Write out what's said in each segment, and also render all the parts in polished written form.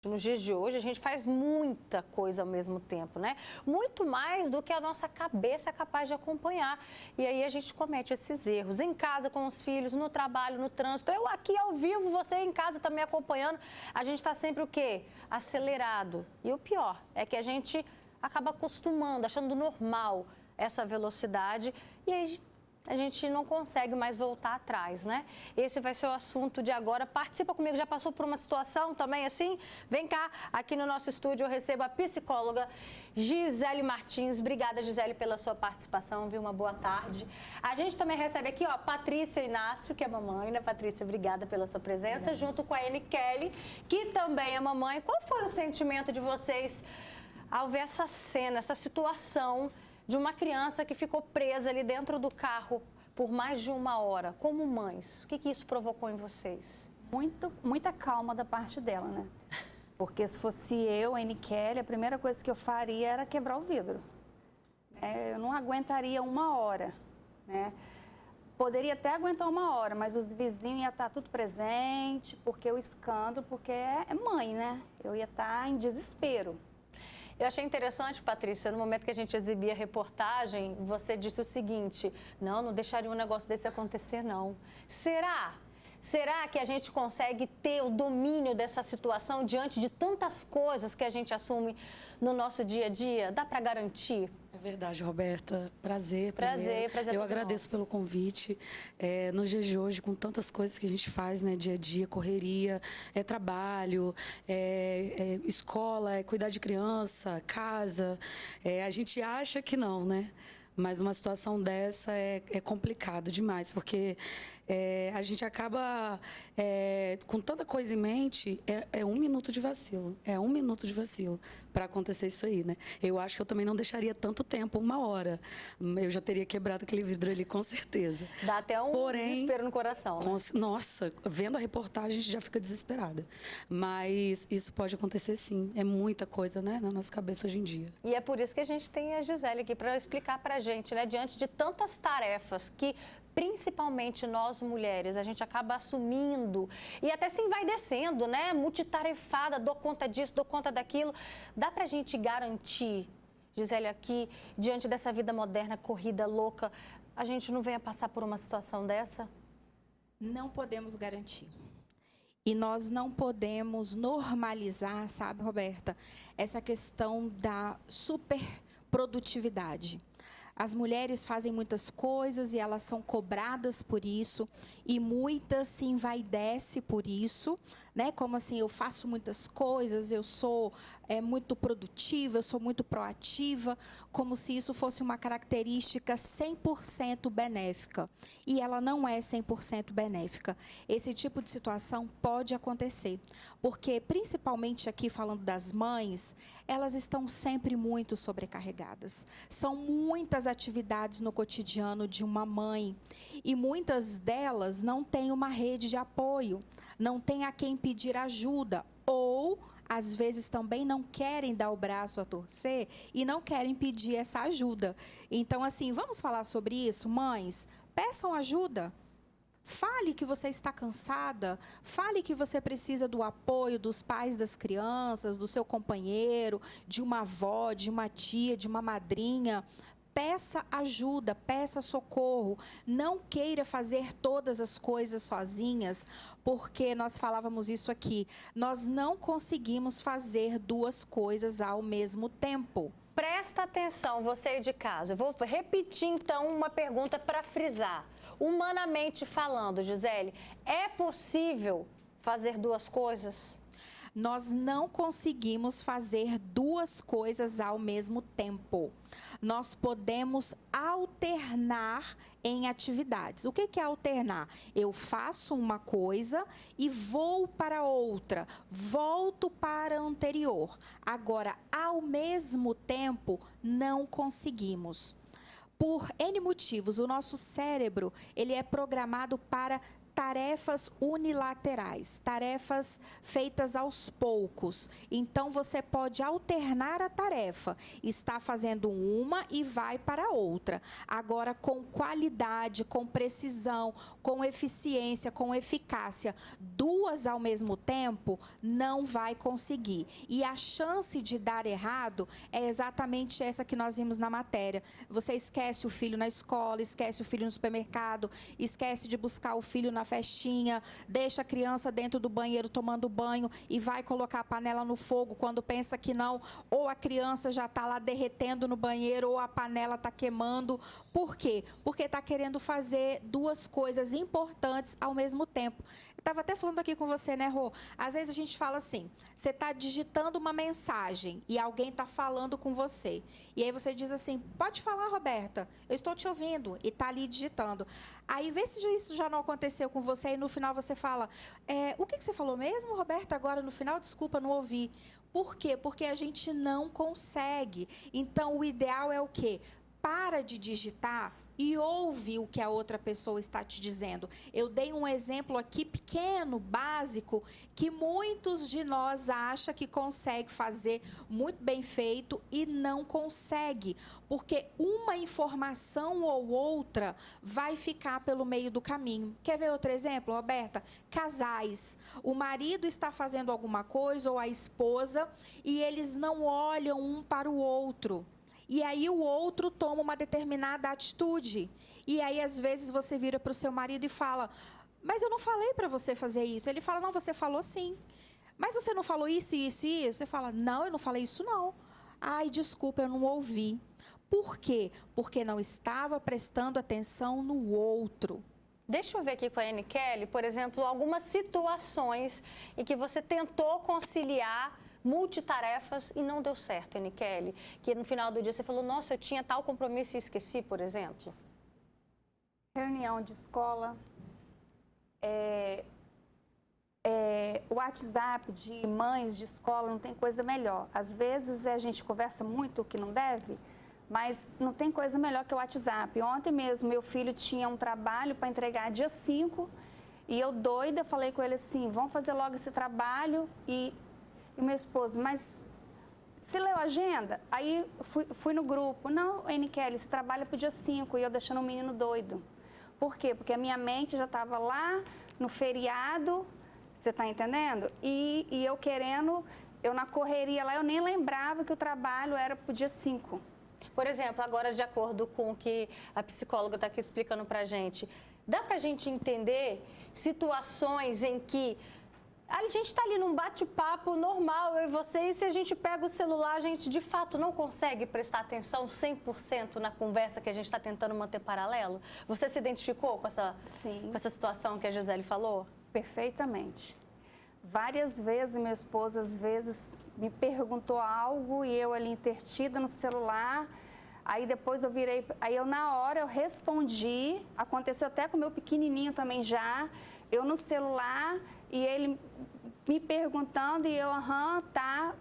Nos dias de hoje, a gente faz muita coisa ao mesmo tempo, né? Muito mais do que a nossa cabeça é capaz de acompanhar. E aí a gente comete esses erros. Em casa, com os filhos, no trabalho, no trânsito. Eu aqui ao vivo, você em casa também acompanhando. A gente está sempre o quê? Acelerado. E o pior é que a gente acaba acostumando, achando normal essa velocidade. E aí a gente não consegue mais voltar atrás, né? Esse vai ser o assunto de agora. Participa comigo, já passou por uma situação também assim? Vem cá, aqui no nosso estúdio eu recebo a psicóloga Gisele Martins. Obrigada, Gisele, pela sua participação, viu? Uma boa tarde. A gente também recebe aqui, ó, Patrícia Inácio, que é mamãe, né, Patrícia? Obrigada pela sua presença, junto com a Anne Kelly, que também é mamãe. Qual foi o sentimento de vocês ao ver essa cena, essa situação de uma criança que ficou presa ali dentro do carro por mais de uma hora, como mães? O que isso provocou em vocês? Muita calma da parte dela, né? Porque se fosse eu, a Anne Kelly, a primeira coisa que eu faria era quebrar o vidro. Eu não aguentaria uma hora, né? Poderia até aguentar uma hora, mas os vizinhos iam estar tudo presente, porque o escândalo, porque é mãe, né? Eu ia estar em desespero. Eu achei interessante, Patrícia, no momento que a gente exibia a reportagem, você disse o seguinte: não deixaria um negócio desse acontecer, não. Será? Será que a gente consegue ter o domínio dessa situação diante de tantas coisas que a gente assume no nosso dia a dia? Dá para garantir? É verdade, Roberta. Prazer. Prazer Eu agradeço pelo convite. Nos dias de hoje, com tantas coisas que a gente faz, né, dia a dia, correria, trabalho, escola, cuidar de criança, casa, a gente acha que não, né? Mas uma situação dessa é complicado demais, porque a gente acaba com tanta coisa em mente, é 1 minuto de vacilo. É 1 minuto de vacilo para acontecer isso aí, né? Eu acho que eu também não deixaria tanto tempo, 1 hora. Eu já teria quebrado aquele vidro ali, com certeza. Dá até um desespero no coração, né? Nossa, vendo a reportagem, a gente já fica desesperada. Mas isso pode acontecer sim. É muita coisa, né, na nossa cabeça hoje em dia. E é por isso que a gente tem a Gisele aqui para explicar para a gente, né, diante de tantas tarefas que, principalmente nós mulheres, a gente acaba assumindo e até se envaidecendo, né, multitarefada, dou conta disso, dou conta daquilo. Dá para a gente garantir, Gisele, aqui, diante dessa vida moderna, corrida louca, a gente não venha passar por uma situação dessa? Não podemos garantir. E nós não podemos normalizar, sabe, Roberta, essa questão da superprodutividade. As mulheres fazem muitas coisas e elas são cobradas por isso, e muitas se envaidecem por isso, né? Como assim, eu faço muitas coisas, eu sou muito produtiva, eu sou muito proativa, como se isso fosse uma característica 100% benéfica. E ela não é 100% benéfica. Esse tipo de situação pode acontecer, porque principalmente aqui falando das mães, elas estão sempre muito sobrecarregadas. São muitas atividades no cotidiano de uma mãe e muitas delas não têm uma rede de apoio, não tem a quem pedir ajuda, ou às vezes também não querem dar o braço a torcer e não querem pedir essa ajuda. Então, assim, vamos falar sobre isso, mães? Peçam ajuda. Fale que você está cansada, fale que você precisa do apoio dos pais das crianças, do seu companheiro, de uma avó, de uma tia, de uma madrinha. Peça ajuda, peça socorro, não queira fazer todas as coisas sozinhas, porque nós falávamos isso aqui, nós não conseguimos fazer 2 coisas ao mesmo tempo. Presta atenção, você aí de casa. Eu vou repetir, então, uma pergunta para frisar. Humanamente falando, Gisele, é possível fazer 2 coisas? Nós não conseguimos fazer 2 coisas ao mesmo tempo. Nós podemos alternar em atividades. O que é alternar? Eu faço uma coisa e vou para outra, volto para a anterior. Agora, ao mesmo tempo, não conseguimos. Por N motivos, o nosso cérebro, ele é programado para tarefas unilaterais, tarefas feitas aos poucos. Então, você pode alternar a tarefa, está fazendo uma e vai para outra. Agora, com qualidade, com precisão, com eficiência, com eficácia, 2 duas ao mesmo tempo, não vai conseguir. E a chance de dar errado é exatamente essa que nós vimos na matéria. Você esquece o filho na escola, esquece o filho no supermercado, esquece de buscar o filho na festinha, deixa a criança dentro do banheiro tomando banho e vai colocar a panela no fogo quando pensa que não, ou a criança já está lá derretendo no banheiro, ou a panela está queimando. Por quê? Porque está querendo fazer duas coisas importantes ao mesmo tempo. Eu estava até falando aqui com você, né, Rô? Às vezes a gente fala assim, você está digitando uma mensagem e alguém está falando com você. E aí você diz assim, pode falar, Roberta, eu estou te ouvindo, e está ali digitando. Aí vê se isso já não aconteceu com você e no final você fala, o que você falou mesmo, Roberta, agora no final? Desculpa, não ouvi. Por quê? Porque a gente não consegue. Então, o ideal é o quê? Para de digitar e ouve o que a outra pessoa está te dizendo. Eu dei um exemplo aqui pequeno, básico, que muitos de nós acham que consegue fazer muito bem feito e não consegue, porque uma informação ou outra vai ficar pelo meio do caminho. Quer ver outro exemplo, Roberta? Casais. O marido está fazendo alguma coisa ou a esposa e eles não olham um para o outro. E aí o outro toma uma determinada atitude. E aí, às vezes, você vira para o seu marido e fala, mas eu não falei para você fazer isso. Ele fala, não, você falou sim. Mas você não falou isso, isso e isso? Você fala, não, eu não falei isso não. Ai, desculpa, eu não ouvi. Por quê? Porque não estava prestando atenção no outro. Deixa eu ver aqui com a Anne Kelly, por exemplo, algumas situações em que você tentou conciliar multitarefas e não deu certo, Anne Kelly. Que no final do dia você falou, nossa, eu tinha tal compromisso e esqueci, por exemplo. Reunião de escola, o WhatsApp de mães de escola, não tem coisa melhor. Às vezes a gente conversa muito o que não deve, mas não tem coisa melhor que o WhatsApp. Ontem mesmo meu filho tinha um trabalho para entregar dia 5 e eu doida, falei com ele assim, vamos fazer logo esse trabalho e meu esposo, mas você leu a agenda? Aí fui no grupo, não, Anne Kelly, você trabalha para o dia 5 e eu deixando o menino doido. Por quê? Porque a minha mente já estava lá no feriado, você está entendendo? E eu querendo, eu na correria lá, eu nem lembrava que o trabalho era para o dia 5. Por exemplo, agora de acordo com o que a psicóloga está aqui explicando para a gente, dá para a gente entender situações em que a gente está ali num bate-papo normal, eu e você, e se a gente pega o celular, a gente de fato não consegue prestar atenção 100% na conversa que a gente está tentando manter paralelo? Você se identificou com essa situação que a Gisele falou? Perfeitamente. Várias vezes, meu esposo, às vezes, me perguntou algo e eu ali intertida no celular, aí depois eu virei, aí eu na hora eu respondi, aconteceu até com o meu pequenininho também já, eu no celular e ele me perguntando e eu, tá.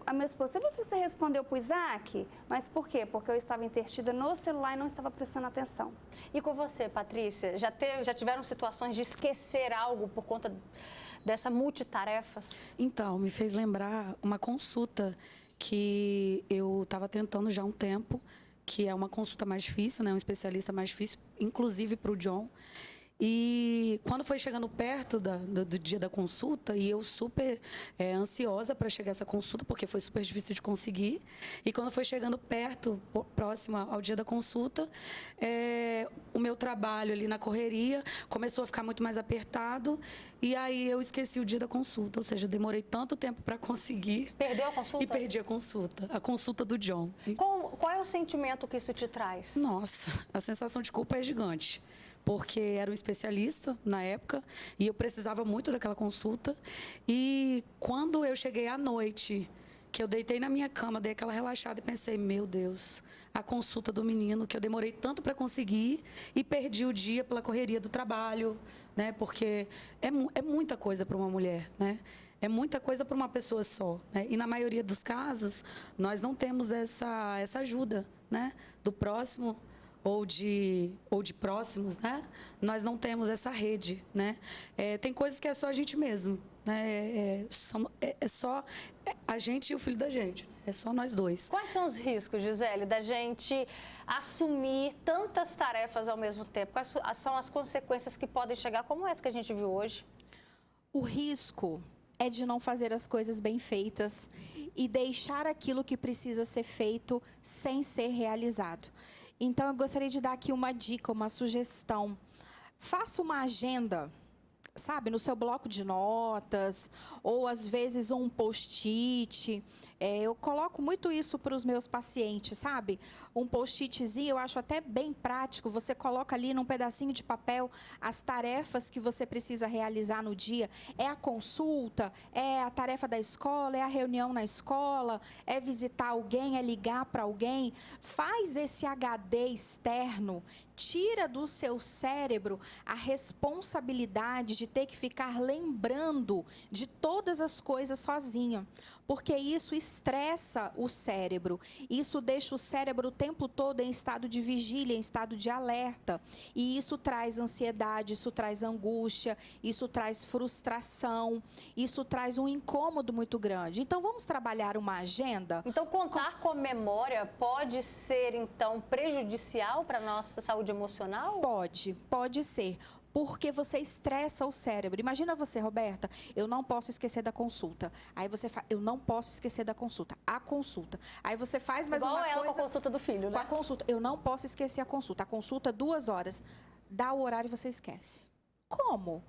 A minha esposa, você viu que você respondeu para o Isaac? Mas por quê? Porque eu estava intertida no celular e não estava prestando atenção. E com você, Patrícia, já tiveram situações de esquecer algo por conta dessa multitarefas? Então, me fez lembrar uma consulta que eu estava tentando já há um tempo, que é uma consulta mais difícil, né? Um especialista mais difícil, inclusive para o John. E quando foi chegando perto do dia da consulta, e eu super ansiosa para chegar a essa consulta, porque foi super difícil de conseguir, e quando foi chegando perto, próximo ao dia da consulta, o meu trabalho ali na correria começou a ficar muito mais apertado, e aí eu esqueci o dia da consulta, ou seja, eu demorei tanto tempo para conseguir. Perdeu a consulta? E perdi a consulta do John. Qual é o sentimento que isso te traz? Nossa, a sensação de culpa é gigante. Porque era um especialista na época e eu precisava muito daquela consulta. E quando eu cheguei à noite, que eu deitei na minha cama, dei aquela relaxada e pensei, meu Deus, a consulta do menino que eu demorei tanto para conseguir e perdi o dia pela correria do trabalho, né? Porque é muita coisa para uma mulher, né? É muita coisa para uma pessoa só, né? E na maioria dos casos, nós não temos essa ajuda, né? Do próximo ou de próximos, né? Nós não temos essa rede, né? Tem coisas que é só a gente mesmo, né? É só a gente e o filho da gente, né? É só nós dois. Quais são os riscos, Gisele, da gente assumir tantas tarefas ao mesmo tempo? Quais são as consequências que podem chegar, como essa que a gente viu hoje? O risco é de não fazer as coisas bem feitas e deixar aquilo que precisa ser feito sem ser realizado. Então, eu gostaria de dar aqui uma dica, uma sugestão. Faça uma agenda, sabe, no seu bloco de notas, ou às vezes um post-it. Eu coloco muito isso para os meus pacientes, sabe? Um post-itzinho, eu acho até bem prático. Você coloca ali num pedacinho de papel as tarefas que você precisa realizar no dia. É a consulta, é a tarefa da escola, é a reunião na escola, é visitar alguém, é ligar para alguém. Faz esse HD externo, tira do seu cérebro a responsabilidade de ter que ficar lembrando de todas as coisas sozinho, porque isso estressa o cérebro, isso deixa o cérebro o tempo todo em estado de vigília, em estado de alerta, e isso traz ansiedade, isso traz angústia, isso traz frustração, isso traz um incômodo muito grande. Então, vamos trabalhar uma agenda? Então, contar com a memória pode ser, então, prejudicial para a nossa saúde emocional? Pode ser. Porque você estressa o cérebro. Imagina você, Roberta, eu não posso esquecer da consulta. Aí você faz, eu não posso esquecer da consulta. A consulta. Aí você faz mais igual uma ela coisa... com a consulta do filho, né? Com a consulta. Eu não posso esquecer a consulta. A consulta, 2 horas. Dá o horário e você esquece. Como?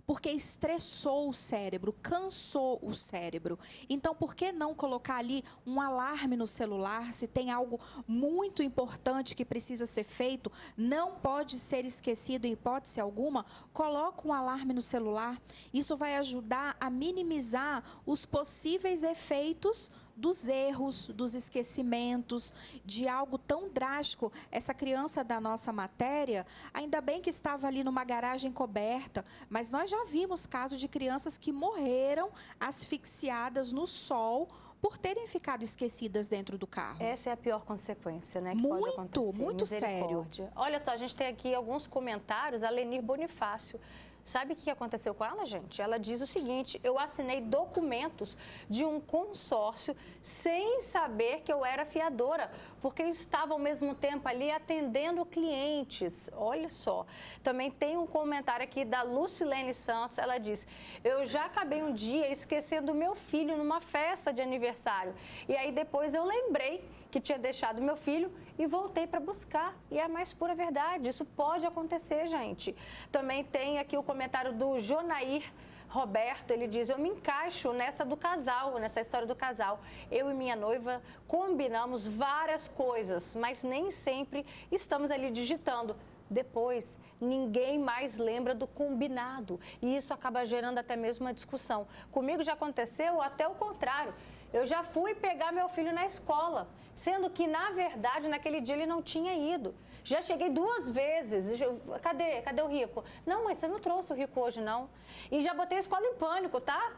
Porque estressou o cérebro, cansou o cérebro. Então, por que não colocar ali um alarme no celular? Se tem algo muito importante que precisa ser feito, não pode ser esquecido em hipótese alguma, coloca um alarme no celular. Isso vai ajudar a minimizar os possíveis efeitos dos erros, dos esquecimentos, de algo tão drástico. Essa criança da nossa matéria, ainda bem que estava ali numa garagem coberta, mas nós já vimos casos de crianças que morreram asfixiadas no sol por terem ficado esquecidas dentro do carro. Essa é a pior consequência, né? Que pode acontecer. Muito sério. Olha só, a gente tem aqui alguns comentários. A Lenir Bonifácio. Sabe o que aconteceu com ela, gente? Ela diz o seguinte: eu assinei documentos de um consórcio sem saber que eu era fiadora, porque eu estava ao mesmo tempo ali atendendo clientes. Olha só. Também tem um comentário aqui da Lucilene Santos. Ela diz: eu já acabei um dia esquecendo meu filho numa festa de aniversário. E aí depois eu lembrei que tinha deixado meu filho e voltei para buscar. E é a mais pura verdade. Isso pode acontecer, gente. Também tem aqui o comentário do Jonair Roberto. Ele diz: eu me encaixo nessa do casal, nessa história do casal. Eu e minha noiva combinamos várias coisas, mas nem sempre estamos ali digitando. Depois, ninguém mais lembra do combinado. E isso acaba gerando até mesmo uma discussão. Comigo já aconteceu até o contrário. Eu já fui pegar meu filho na escola, sendo que, na verdade, naquele dia ele não tinha ido. Já cheguei 2 vezes. Cadê o Rico? Não, mãe, você não trouxe o Rico hoje, não. E já botei a escola em pânico, tá?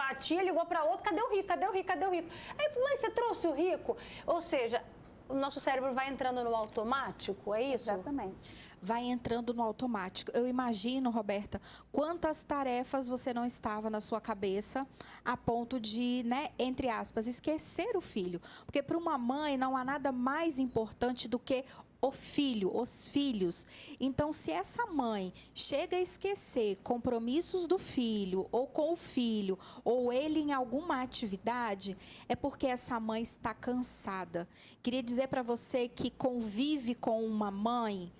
A tia ligou para outra: cadê o Rico? Cadê o Rico? Cadê o Rico? Aí, mãe, você trouxe o Rico? Ou seja, o nosso cérebro vai entrando no automático, é isso? Exatamente. Vai entrando no automático. Eu imagino, Roberta, quantas tarefas você não estava na sua cabeça a ponto de, né, entre aspas, esquecer o filho. Porque para uma mãe não há nada mais importante do que o filho, os filhos. Então, se essa mãe chega a esquecer compromissos do filho, ou com o filho, ou ele em alguma atividade, é porque essa mãe está cansada. Queria dizer para você que convive com uma mãe,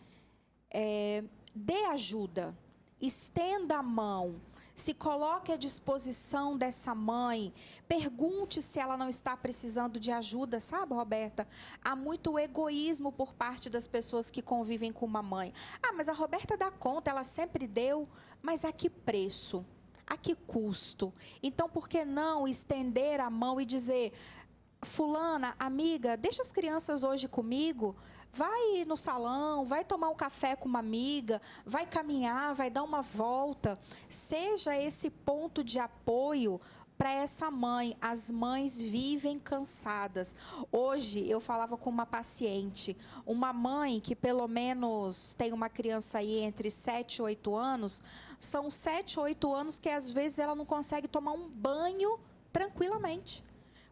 dê ajuda, estenda a mão, se coloque à disposição dessa mãe, pergunte se ela não está precisando de ajuda, sabe, Roberta? Há muito egoísmo por parte das pessoas que convivem com uma mãe. Ah, mas a Roberta dá conta, ela sempre deu, mas a que preço? A que custo? Então, por que não estender a mão e dizer: fulana, amiga, deixa as crianças hoje comigo, vai no salão, vai tomar um café com uma amiga, vai caminhar, vai dar uma volta. Seja esse ponto de apoio para essa mãe. As mães vivem cansadas. Hoje eu falava com uma paciente, uma mãe que pelo menos tem uma criança aí entre 7 e 8 anos, são 7 ou 8 anos que às vezes ela não consegue tomar um banho tranquilamente.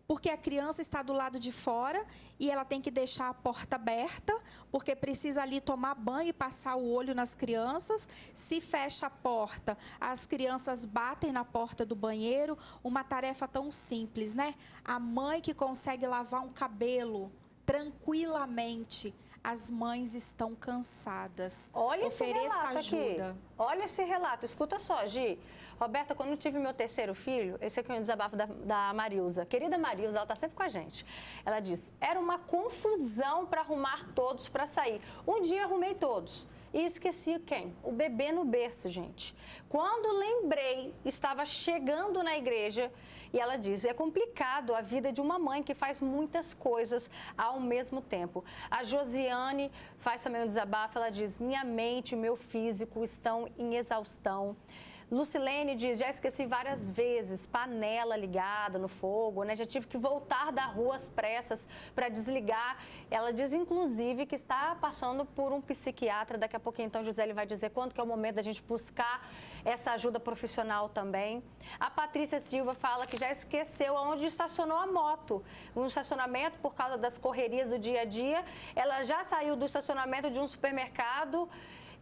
porque a criança está do lado de fora e ela tem que deixar a porta aberta, porque precisa ali tomar banho e passar o olho nas crianças. Se fecha a porta, as crianças batem na porta do banheiro. Uma tarefa tão simples, né? A mãe que consegue lavar um cabelo tranquilamente, as mães estão cansadas. Olha esse Ofereça relato ajuda. aqui. Olha esse relato. Escuta só, Gi. Roberta, quando eu tive meu terceiro filho, esse aqui é um desabafo da Marilza. Querida Marilza, ela está sempre com a gente. Ela diz, era uma confusão para arrumar todos para sair. Um dia arrumei todos. E esqueci quem? O bebê no berço, gente. Quando lembrei, estava chegando na igreja e ela diz, é complicado a vida de uma mãe que faz muitas coisas ao mesmo tempo. A Josiane faz também um desabafo, ela diz, minha mente e meu físico estão em exaustão. Lucilene diz, já esqueci várias vezes, panela ligada no fogo, né? Já tive que voltar da rua às pressas para desligar. Ela diz, inclusive, que está passando por um psiquiatra. Daqui a pouquinho, então, Gisele vai dizer quando que é o momento da gente buscar essa ajuda profissional também. A Patrícia Silva fala que já esqueceu onde estacionou a moto. No estacionamento, por causa das correrias do dia a dia, ela já saiu do estacionamento de um supermercado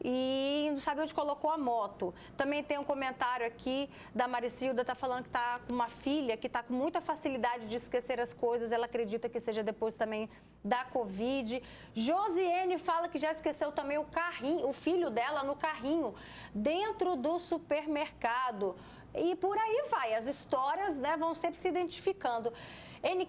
e não sabe onde colocou a moto. Também tem um comentário aqui da Maricilda, está falando que está com uma filha que está com muita facilidade de esquecer as coisas, ela acredita que seja depois também da Covid. Josiane fala que já esqueceu também o carrinho, o filho dela no carrinho, dentro do supermercado. E por aí vai, as histórias, né, vão sempre se identificando.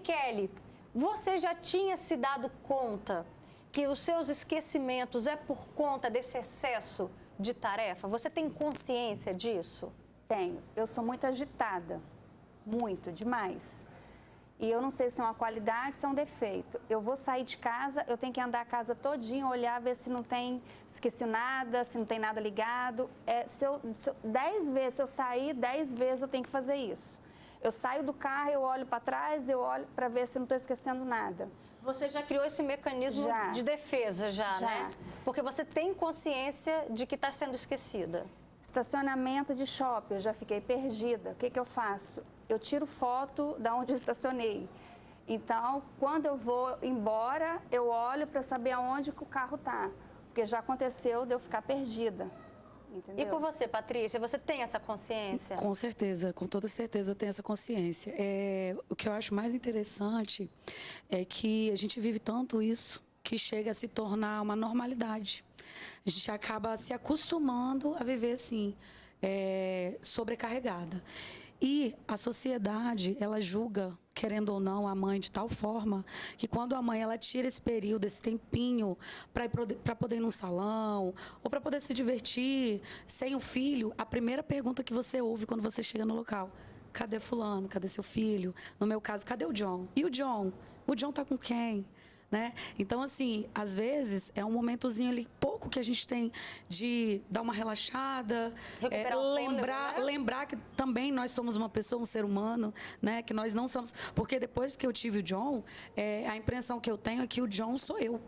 Kelly, você já tinha se dado conta que os seus esquecimentos é por conta desse excesso de tarefa? Você tem consciência disso? Tenho. Eu sou muito agitada. Muito, demais. E eu não sei se é uma qualidade, se é um defeito. Eu vou sair de casa, eu tenho que andar a casa todinha, olhar, ver se não tem, esqueci nada, se não tem nada ligado. Se eu 10 vezes, se eu sair, 10 vezes eu tenho que fazer isso. Eu saio do carro, eu olho para trás, eu olho para ver se não estou esquecendo nada. Você já criou esse mecanismo de defesa, já, né? Porque você tem consciência de que está sendo esquecida. Estacionamento de shopping, eu já fiquei perdida. O que eu faço? Eu tiro foto de onde eu estacionei. Então, quando eu vou embora, eu olho para saber aonde que o carro está. Porque já aconteceu de eu ficar perdida. Entendeu? E com você, Patrícia, você tem essa consciência? Com certeza, com toda certeza eu tenho essa consciência. O que eu acho mais interessante é que a gente vive tanto isso que chega a se tornar uma normalidade. A gente acaba se acostumando a viver assim, sobrecarregada. E a sociedade, ela julga, querendo ou não, a mãe de tal forma que quando a mãe ela tira esse período, esse tempinho para poder ir num salão ou para poder se divertir sem o filho, a primeira pergunta que você ouve quando você chega no local: cadê fulano? Cadê seu filho? No meu caso, cadê o John? E o John? O John tá com quem? Né? Então, assim, às vezes é um momentozinho ali, pouco que a gente tem de dar uma relaxada, lembrar que também nós somos uma pessoa, um ser humano, né? Que nós não somos... Porque depois que eu tive o John, a impressão que eu tenho é que o John sou eu.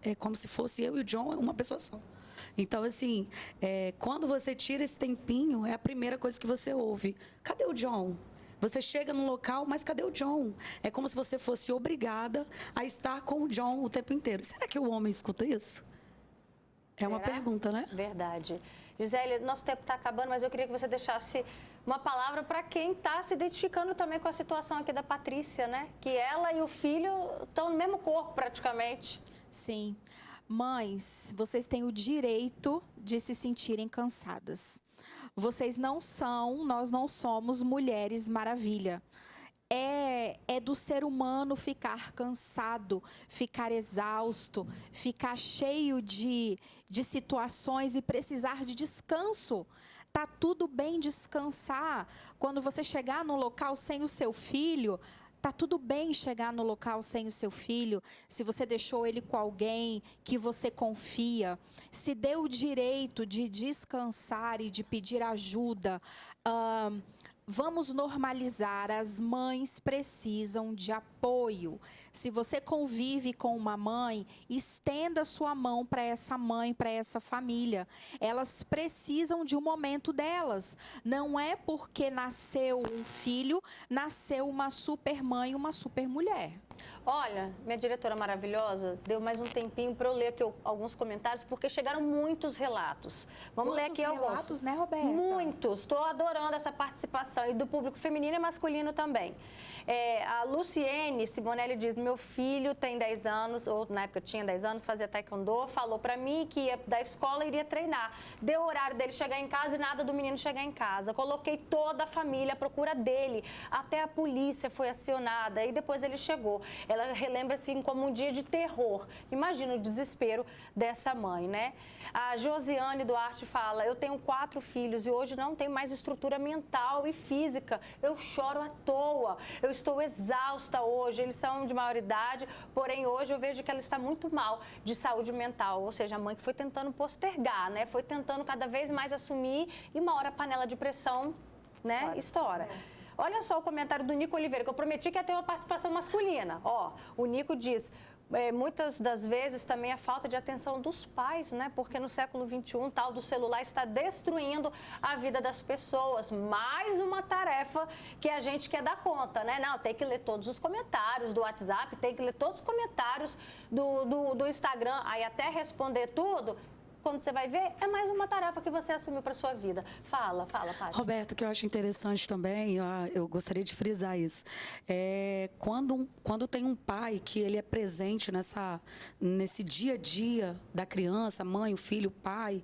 É como se fosse eu e o John uma pessoa só. Então, assim, quando você tira esse tempinho, é a primeira coisa que você ouve. Cadê o John? Você chega num local, mas cadê o John? É como se você fosse obrigada a estar com o John o tempo inteiro. Será que o homem escuta isso? É uma pergunta, né? Verdade. Gisele, nosso tempo está acabando, mas eu queria que você deixasse uma palavra para quem está se identificando também com a situação aqui da Patrícia, né? Que ela e o filho estão no mesmo corpo, praticamente. Sim. Mães, vocês têm o direito de se sentirem cansadas. Vocês não são, nós não somos mulheres maravilha. É do ser humano ficar cansado, ficar exausto, ficar cheio de situações e precisar de descanso. Tá tudo bem descansar. Quando você chegar no local sem o seu filho, tá tudo bem chegar no local sem o seu filho, se você deixou ele com alguém que você confia. Se dê o direito de descansar e de pedir ajuda. Vamos normalizar, as mães precisam de apoio. Se você convive com uma mãe, estenda sua mão para essa mãe, para essa família. Elas precisam de um momento delas. Não é porque nasceu um filho, nasceu uma super mãe, uma super mulher. Olha, minha diretora maravilhosa deu mais um tempinho para eu ler aqui alguns comentários, porque chegaram muitos relatos. Vamos ler aqui alguns. Relatos, né, Roberta? Muitos. Estou adorando essa participação, e do público feminino e masculino também. A Luciene Simonelli diz: meu filho tem 10 anos, ou na época tinha 10 anos, fazia taekwondo, falou para mim que ia da escola e iria treinar. Deu o horário dele chegar em casa e nada do menino chegar em casa. Coloquei toda a família à procura dele, até a polícia foi acionada e depois ele chegou. Ela relembra assim como um dia de terror. Imagina o desespero dessa mãe, né? A Josiane Duarte fala: eu tenho 4 filhos e hoje não tenho mais estrutura mental e física. Eu choro à toa. Eu estou exausta hoje. Eles são de maior idade, porém hoje eu vejo que ela está muito mal de saúde mental. Ou seja, a mãe que foi tentando postergar, né? Foi tentando cada vez mais assumir e uma hora a panela de pressão, né? Estoura. Olha só o comentário do Nico Oliveira, que eu prometi que ia ter uma participação masculina. Ó, o Nico diz: muitas das vezes também a falta de atenção dos pais, né? Porque no século XXI, tal do celular está destruindo a vida das pessoas. Mais uma tarefa que a gente quer dar conta, né? Não, tem que ler todos os comentários do WhatsApp, tem que ler todos os comentários do Instagram, aí até responder tudo. Quando você vai ver, é mais uma tarefa que você assumiu para sua vida. Fala, Paty. Roberto, o que eu acho interessante também, eu gostaria de frisar isso, quando tem um pai que ele é presente nesse dia a dia da criança, mãe, o filho, o pai,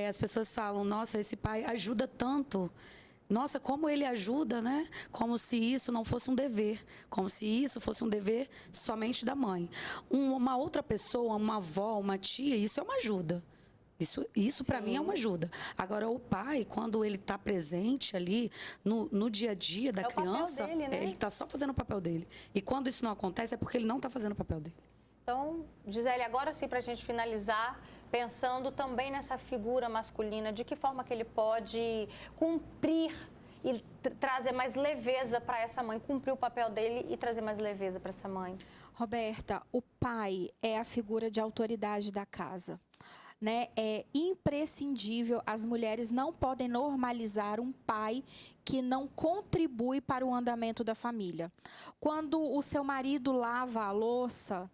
as pessoas falam: nossa, esse pai ajuda tanto. Nossa, como ele ajuda, né? Como se isso não fosse um dever, como se isso fosse um dever somente da mãe. Uma outra pessoa, uma avó, uma tia, isso é uma ajuda. Isso para mim é uma ajuda. Agora, o pai, quando ele está presente ali no dia a dia da criança, o papel dele, né? Ele está só fazendo o papel dele. E quando isso não acontece, é porque ele não está fazendo o papel dele. Então, Gisele, agora sim, para a gente finalizar, pensando também nessa figura masculina, de que forma que ele pode cumprir e trazer mais leveza para essa mãe, cumprir o papel dele e trazer mais leveza para essa mãe? Roberta, o pai é a figura de autoridade da casa. Né? É imprescindível, as mulheres não podem normalizar um pai que não contribui para o andamento da família. Quando o seu marido lava a louça,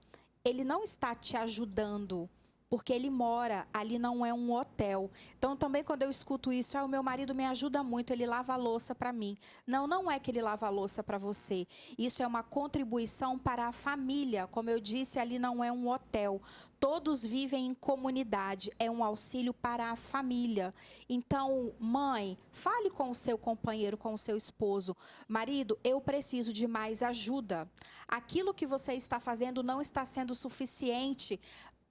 ele não está te ajudando, porque ele mora, ali não é um hotel. Então, também quando eu escuto isso, o meu marido me ajuda muito, ele lava a louça para mim. Não, não é que ele lava a louça para você. Isso é uma contribuição para a família. Como eu disse, ali não é um hotel. Todos vivem em comunidade, é um auxílio para a família. Então, mãe, fale com o seu companheiro, com o seu esposo. Marido, eu preciso de mais ajuda. Aquilo que você está fazendo não está sendo suficiente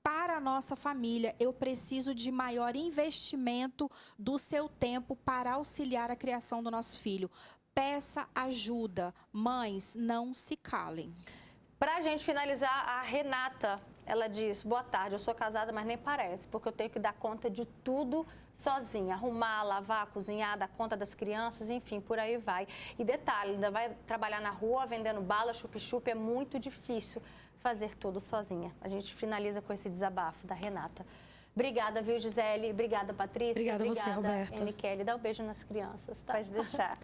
para a nossa família. Eu preciso de maior investimento do seu tempo para auxiliar a criação do nosso filho. Peça ajuda. Mães, não se calem. Para a gente finalizar, a Renata, ela diz: boa tarde, eu sou casada, mas nem parece, porque eu tenho que dar conta de tudo sozinha. Arrumar, lavar, cozinhar, dar conta das crianças, enfim, por aí vai. E detalhe, ainda vai trabalhar na rua vendendo bala, chup-chup, é muito difícil fazer tudo sozinha. A gente finaliza com esse desabafo da Renata. Obrigada, viu, Gisele? Obrigada, Patrícia. Obrigada você, Roberta. Kelly. Dá um beijo nas crianças, tá? Pode deixar.